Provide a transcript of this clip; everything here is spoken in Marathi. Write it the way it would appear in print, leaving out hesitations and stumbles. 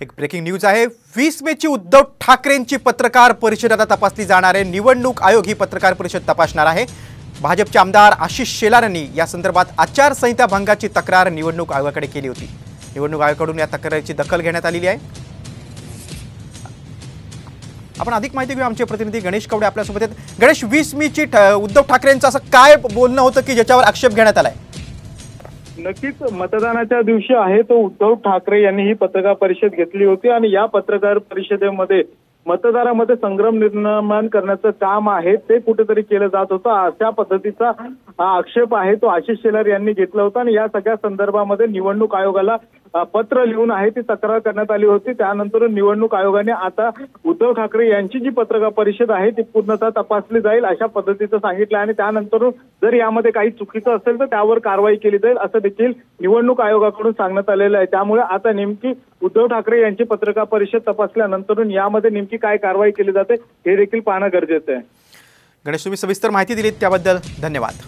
एक ब्रेकिंग न्यूज आहे। 20 मेची उद्धव ठाकरेंची पत्रकार परिषद आता तपासली जाणार आहे। निवडणूक आयोग ही पत्रकार परिषद तपासणार आहे। भाजपचे आमदार आशिष शेलार यांनी या संदर्भात आचारसंहिता भंगाची तक्रार निवडणूक आयोगाकडे केली होती। निवडणूक आयोगाकडून या तक्रारीची दखल घेण्यात आलेली आहे। आपण अधिक माहिती घेऊ, आमचे प्रतिनिधी गणेश कवडे आपल्या सोबत आहेत। गणेश, 20 मेची उद्धव ठाकरेंचं असं काय बोलणं होतं की ज्याच्यावर आक्षेप घेण्यात आलाय? नक्कीच मतदानाच्या दिवशी आहे तो उद्धव ठाकरे यांनी ही पत्रकार परिषद घेतली होती आणि या पत्रकार परिषदेमध्ये मतदारामध्ये संभ्रम निर्माण करण्याचं काम आहे ते कुठेतरी केलं जात होतं, अशा पद्धतीचा आक्षेप आहे तो आशिष शेलार यांनी घेतला होता। आणि या सगळ्या संदर्भामध्ये निवडणूक आयोगाला पत्र लिहून आहे ती तक्रार करण्यात आली होती। त्यानंतर निवडणूक आयोगाने आता उद्धव ठाकरे यांची जी पत्रकार परिषद आहे ती पूर्णतः तपासली जाईल अशा पद्धतीचं सांगितलं आणि त्यानंतर जर यामध्ये काही चुकीचं असेल तर त्यावर कारवाई केली जाईल असं देखील निवडणूक आयोगाकडून सांगण्यात आलेलं आहे। त्यामुळे आता नेमकी उद्धव ठाकरे यांची पत्रकार परिषद तपासल्यानंतर यामध्ये नेमकी काय कारवाई केली जाते हे देखील पाहणं गरजेचं आहे। गणेश, तुम्ही सविस्तर माहिती दिलीत त्याबद्दल धन्यवाद।